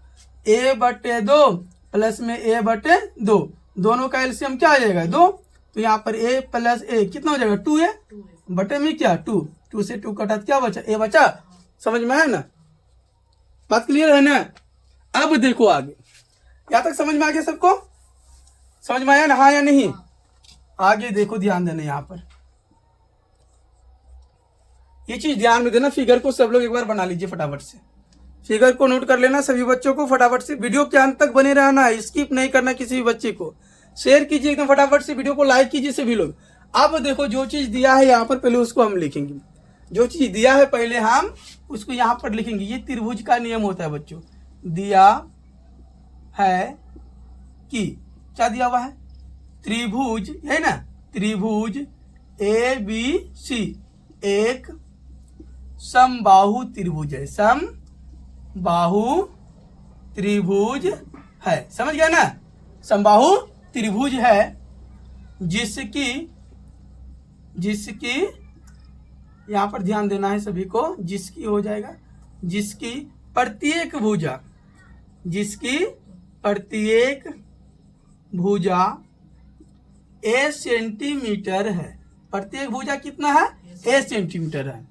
a/2 प्लस में a/2, दोनों का एलसीएम क्या आ जाएगा 2, तो यहाँ पर a प्लस a कितना हो जाएगा 2a बटे में क्या 2 से 2 कटा क्या बचा, a बचा। समझ में आया ना, बात क्लियर है ना। अब देखो आगे, यहाँ तक समझ में आ गया सबको, समझ में आया ना, हाँ या नहीं। आगे देखो, ध्यान देना यहाँ पर, ये चीज ध्यान में देना, फिगर को सब लोग एक बार बना लीजिए फटाफट से, फिगर को नोट कर लेना सभी बच्चों को फटाफट से, वीडियो के अंत तक बने रहना है, स्किप नहीं करना किसी भी बच्चे को, शेयर कीजिए एकदम फटाफट से, वीडियो को लाइक कीजिए सभी लोग। अब देखो जो चीज दिया है यहाँ पर पहले उसको हम लिखेंगे, जो चीज दिया है पहले हम उसको यहाँ पर लिखेंगे। ये त्रिभुज का नियम होता है बच्चों, दिया है कि क्या दिया हुआ है, त्रिभुज है ना, त्रिभुज ABC एक समबाहु त्रिभुज है, समबाहु त्रिभुज है, समझ गया ना, समबाहु त्रिभुज है जिसकी यहां पर ध्यान देना है सभी को, जिसकी हो जाएगा, जिसकी प्रत्येक भुजा a सेंटीमीटर है, प्रत्येक भुजा कितना है a सेंटीमीटर है,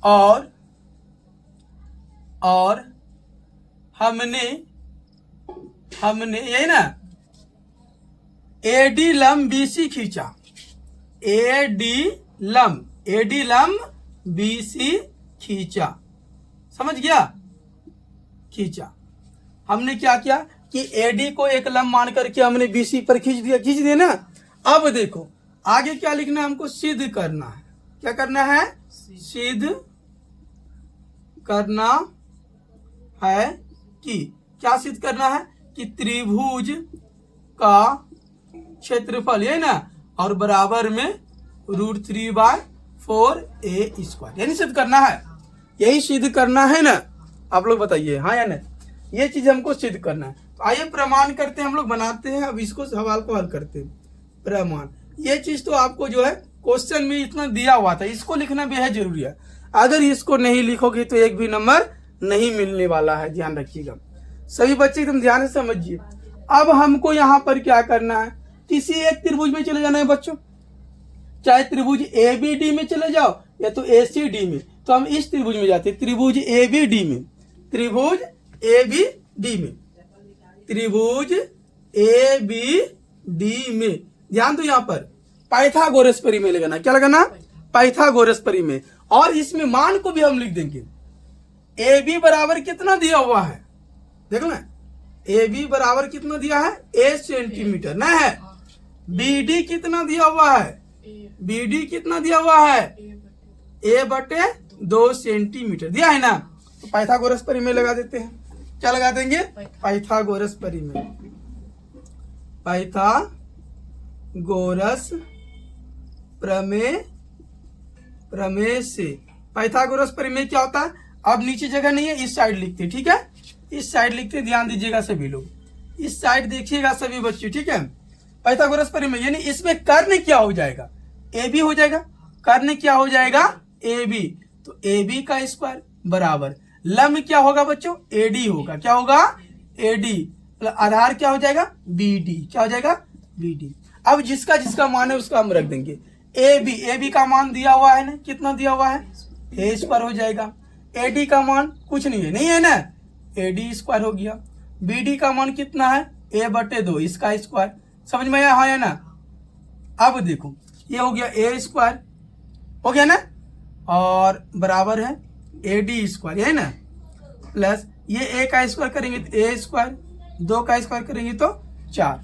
और हमने यही ना AD लंब BC खींचा, AD लंब BC खींचा, समझ गया, खींचा। हमने क्या किया कि AD को एक लंब मान करके हमने BC पर खींच दिया ना। अब देखो आगे क्या लिखना है हमको, सिद्ध करना है, क्या करना है, सिद्ध करना है कि, क्या सिद्ध करना है कि त्रिभुज का क्षेत्रफल है ना, और बराबर में √3/4a², यानी सिद्ध करना है, यही सिद्ध करना है ना, आप लोग बताइए हाँ या नहीं, ये चीज हमको सिद्ध करना है। तो आइए प्रमाण करते हैं, हम लोग बनाते हैं, अब इसको सवाल को हल करते हैं। प्रमाण, ये चीज तो आपको जो है क्वेश्चन में इतना दिया हुआ था, इसको लिखना बेहद जरूरी है, अगर इसको नहीं लिखोगे तो एक भी नंबर नहीं मिलने वाला है, ध्यान रखिएगा सभी बच्चे, एकदम ध्यान से समझिए। अब हमको यहाँ पर क्या करना है, किसी एक त्रिभुज में चले जाना है बच्चों, चाहे त्रिभुज ABD में चले जाओ या तो ACD में, तो हम इस त्रिभुज में जाते हैं, त्रिभुज ABD में, त्रिभुज ABD में ध्यान दो, यहाँ पर पाइथागोरस परिमेय लगाना, क्या लगाना, पाइथागोरस परिमेय, और इसमें मान को भी हम लिख देंगे, AB बराबर कितना दिया हुआ है, देखो ना, AB बराबर कितना दिया है a सेंटीमीटर ना है, BD कितना दिया हुआ है, BD कितना दिया हुआ है a/2 सेंटीमीटर दिया है ना। तो पाइथागोरस परिमेय लगा देते हैं, क्या लगा देंगे, पाइथागोरस परिमेय, पाइथागोरस प्रमेय से, पाइथागोरस परिमेय क्या होता है, अब नीचे जगह नहीं है, इस साइड लिखते हैं, ठीक है, इस साइड लिखते, ध्यान दीजिएगा सभी लोग, इस साइड देखिएगा सभी बच्चे, ठीक है। पाइथागोरस परिमेय यानी इसमें कर्ण क्या हो जाएगा, AB हो जाएगा, कर्ण क्या हो जाएगा AB, तो AB का स्क्वायर बराबर लंब क्या होगा बच्चों, AD होगा, क्या होगा AD, आधार क्या हो जाएगा BD, क्या हो जाएगा BD। अब जिसका जिसका मान है उसका हम रख देंगे, AB का मान दिया हुआ है ना, कितना दिया हुआ है a² हो जाएगा, AD का मान कुछ नहीं है ना, AD² हो गया, BD का मान कितना है a/2 इसका स्क्वायर, समझ में आया हाँ या ना। अब देखो ये हो गया a² हो गया ना, और बराबर है AD² है ना, प्लस ये a का स्क्वायर करेंगे तो a², 2 का स्क्वायर करेंगे तो 4,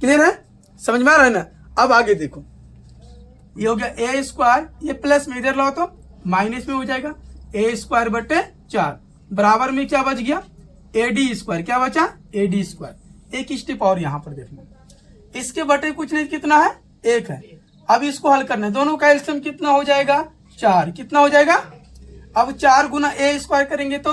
क्लियर है, समझ में आ रहा है ना। अब आगे देखो, ये हो गया a², ये प्लस में इधर लाओ तो माइनस में हो जाएगा, a² बटे 4 बराबर में क्या बच गया AD², क्या बचा AD स्क्वायर। एक स्टेप और यहाँ पर देखना, इसके बटे कुछ नहीं कितना है 1 है। अब इसको हल करना है, दोनों का एलसीएम कितना हो जाएगा 4। कितना हो जाएगा, अब 4 गुना A स्क्वायर करेंगे तो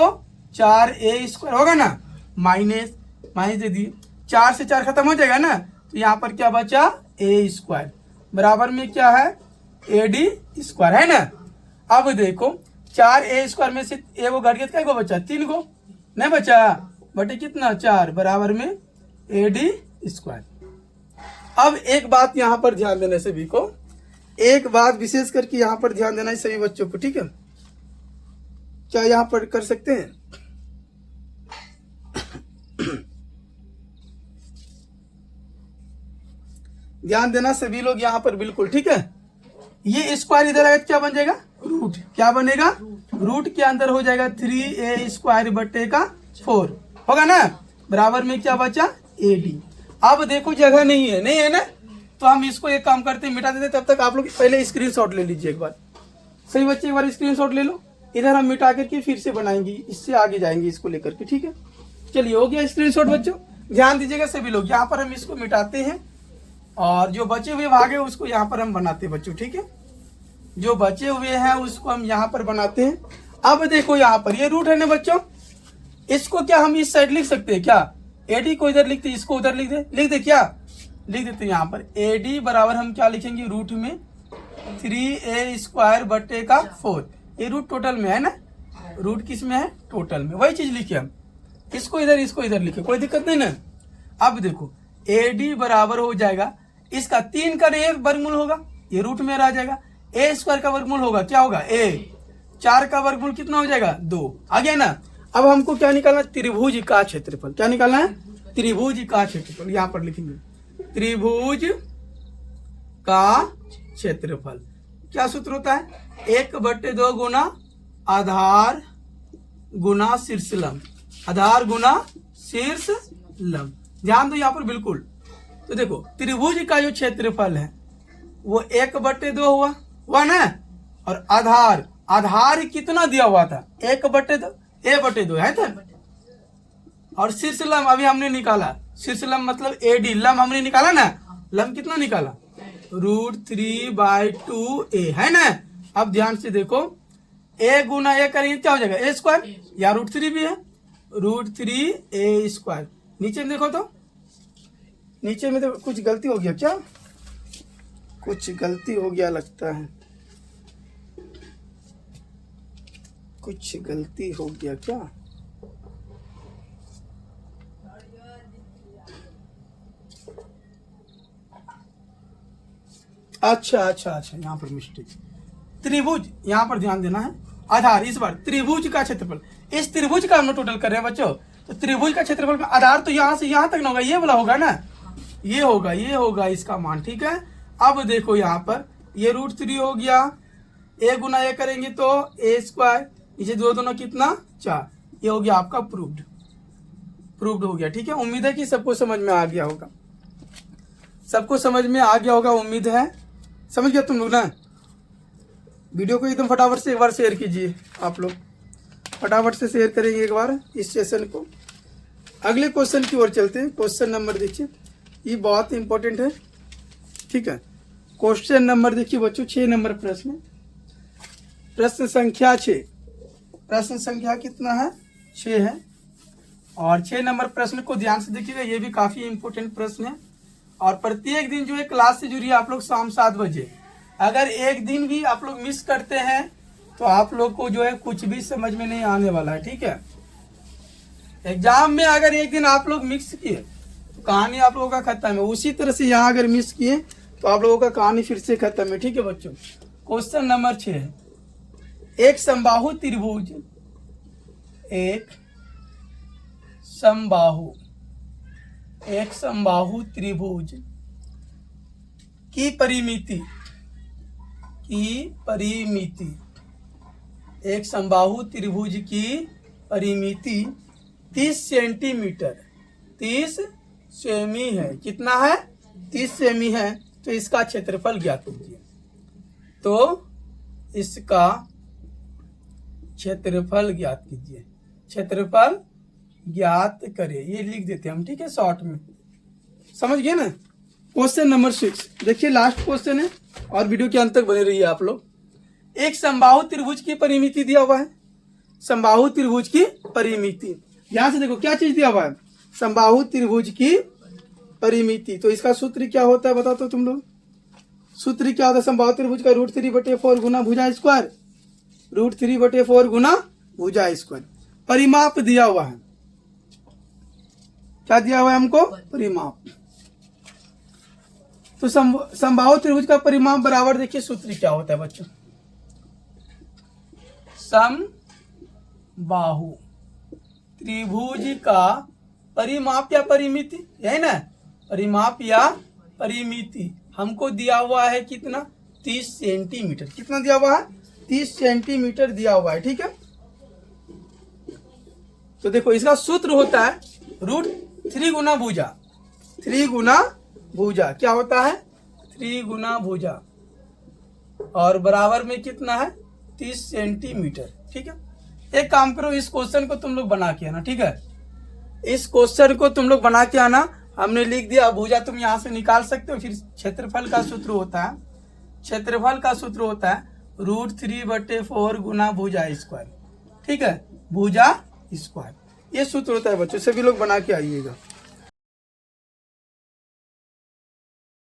4A स्क्वायर होगा ना, माइनस माइनस दे दिए, 4 से 4 खत्म हो जाएगा ना, तो यहाँ पर क्या बचा A स्क्वायर बराबर में क्या है AD स्क्वायर है ना। अब देखो 4A स्क्वायर में से A को घट गया, क्या को बचा 3 को नहीं बचा, बटे कितना 4 बराबर में AD स्क्वायर। अब एक बात यहाँ पर ध्यान देना सभी को, एक बात विशेष करके यहाँ पर ध्यान देना है सभी बच्चों को, ठीक है। क्या यहाँ पर कर सकते हैं, ध्यान देना सभी लोग यहाँ पर बिल्कुल, ठीक है। ये स्क्वायर इधर आएगा क्या बन जाएगा रूट, क्या बनेगा रूट के अंदर हो जाएगा 3A स्क्वायर बटे का 4 होगा ना, बराबर में क्या बचा AD। अब देखो जगह नहीं है ना, तो हम इसको एक काम करते हैं मिटा देते, तब तक आप लोग पहले स्क्रीनशॉट ले लीजिए एक बार, सही बच्चे एक बार स्क्रीनशॉट ले लो, इधर हम मिटा करके फिर से बनाएंगे, इससे आगे जाएंगे इसको लेकर के, ठीक है। चलिए हो गया स्क्रीनशॉट बच्चों, ध्यान दीजिएगा सभी लोग, यहाँ पर हम इसको मिटाते हैं और जो बचे हुए भाग है उसको यहाँ पर हम बनाते हैं बच्चों, ठीक है। जो बचे हुए हैं उसको हम यहाँ पर बनाते हैं। अब देखो यहाँ पर ये रूट है ना बच्चों, इसको क्या हम इस साइड लिख सकते हैं क्या, AD को इधर लिखते, इसको उधर लिख दे क्या लिख देते हैं यहाँ पर AD बराबर हम क्या लिखेंगे रूट में 3A स्क्वायर बटे का 4। ये रूट टोटल में है ना, रूट किस में है टोटल में, वही चीज लिखे हम, इसको इधर लिखे, कोई दिक्कत नहीं ना। अब देखो AD बराबर हो जाएगा, इसका 3 का वर्गमूल होगा, ये रूट में रह जाएगा, A स्क्वायर का वर्गमूल होगा क्या होगा A, 4 का वर्गमूल कितना हो जाएगा 2 आ गया ना। अब हमको क्या निकालना है त्रिभुज का क्षेत्रफल, क्या निकालना है त्रिभुज का क्षेत्रफल, यहाँ पर लिखेंगे त्रिभुज का क्षेत्रफल। क्या सूत्र होता है 1/2 गुना आधार गुना शीर्ष लंब, आधार गुना शीर्ष लंब। ध्यान दो यहाँ पर बिल्कुल, तो देखो त्रिभुज का जो क्षेत्रफल है वो 1/2 हुआ ना, और आधार कितना दिया हुआ था 1/2 A/2 है था, और शीर्ष लंब अभी हमने निकाला, शीर्ष लंब मतलब AD, लंब हमने निकाला ना, लंब कितना निकाला √3/2A है ना। अब ध्यान से देखो A गुना A करेंगे क्या हो जाएगा A स्क्वायर, या √3 भी है √3A स्क्वायर। नीचे में देखो तो, नीचे में तो कुछ गलती हो गया क्या, कुछ गलती हो गया लगता है, कुछ गलती हो गया क्या, अच्छा यहाँ पर मिस्टेक, त्रिभुज यहाँ पर ध्यान देना है, आधार इस बार त्रिभुज का क्षेत्रफल, इस त्रिभुज का हम लोग टोटल कर रहे हैं बच्चों, तो त्रिभुज का क्षेत्रफल में आधार तो यहाँ से यहाँ तक ना होगा, ये वाला होगा ना, ये होगा इसका मान, ठीक है। अब देखो यहाँ पर ये √3 हो गया, A गुना A करेंगे तो A स्क्वायर, नीचे 2 दोनों कितना 4, ये हो गया आपका प्रूव्ड हो गया, ठीक है। उम्मीद है कि सबको समझ में आ गया होगा, सबको समझ में आ गया होगा, उम्मीद है समझ गया तुम लोग ना। वीडियो को एकदम फटाफट से एक बार शेयर कीजिए, आप लोग फटाफट से शेयर करेंगे एक बार इस सेशन को। अगले क्वेश्चन की ओर चलते हैं, क्वेश्चन नंबर देखिए, ये बहुत इंपॉर्टेंट है, ठीक है। क्वेश्चन नंबर देखिए बच्चों 6 नंबर प्रश्न, प्रश्न संख्या 6, प्रश्न संख्या कितना है 6 है, और 6 नंबर प्रश्न को ध्यान से देखिएगा, ये भी काफी इंपॉर्टेंट प्रश्न है। और प्रत्येक दिन जो है क्लास से जुड़िए आप लोग शाम 7 बजे, अगर एक दिन भी आप लोग मिस करते हैं तो आप लोग को जो है कुछ भी समझ में नहीं आने वाला है, ठीक है। एग्जाम में अगर एक दिन आप लोग मिस किए तो कहानी आप लोगों का खत्म है, उसी तरह से यहाँ अगर मिस किए तो आप लोगों का कहानी फिर से खत्म है, ठीक है बच्चों। क्वेश्चन नंबर 6 है, एक समबाहु त्रिभुज, एक समबाहु त्रिभुज की परिमिति, एक समबाहु त्रिभुज की परिमिति 30 सेंटीमीटर 30 सेमी है, कितना है 30 सेमी है, तो इसका क्षेत्रफल ज्ञात कीजिए। तो इसका क्षेत्रफल ज्ञात कीजिए, क्षेत्रफल ज्ञात करें, ये लिख देते हैं हम, ठीक है, शॉर्ट में। समझ गए ना। क्वेश्चन नंबर 6 देखिए, लास्ट क्वेश्चन है और वीडियो के अंत तक बने रहिए आप लोग। एक समबाहु त्रिभुज की परिमिति दिया हुआ है, समबाहु त्रिभुज की परिमिति। ध्यान से देखो क्या चीज दिया हुआ है, समबाहु त्रिभुज की परिमिति। तो इसका सूत्र क्या होता है, बताओ तो तुम लोग। सूत्र क्या होता है समबाहु त्रिभुज का? √3/4 गुना भुजा स्क्वायर, √3/4 गुना भुजा स्क्वायर। परिमाप दिया हुआ है, क्या दिया हुआ है हमको? परिमाप। तो समबाहु त्रिभुज का परिमाप बराबर, देखिए सूत्र क्या होता है बच्चों, समबाहु त्रिभुज का परिमाप या परिमिति, है ना, परिमाप या परिमिति हमको दिया हुआ है कितना? 30 सेंटीमीटर। कितना दिया हुआ है? 30 सेंटीमीटर दिया हुआ है, ठीक है। तो देखो इसका सूत्र होता है √3 गुना भुजा, 3 गुना भुजा क्या होता है? 3 गुना भुजा, और बराबर में कितना है? 30 सेंटीमीटर, ठीक है। एक काम करो, इस क्वेश्चन को तुम लोग बना के आना, ठीक है। इस क्वेश्चन को तुम लोग बना के आना, हमने लिख दिया। भुजा तुम यहाँ से निकाल सकते हो। फिर क्षेत्रफल का सूत्र होता है, क्षेत्रफल का सूत्र होता है √3/4 गुना भुजा स्क्वायर, ठीक है, भुजा स्क्वायर। ये सूत्र होता है बच्चों, सभी लोग बना के आइएगा।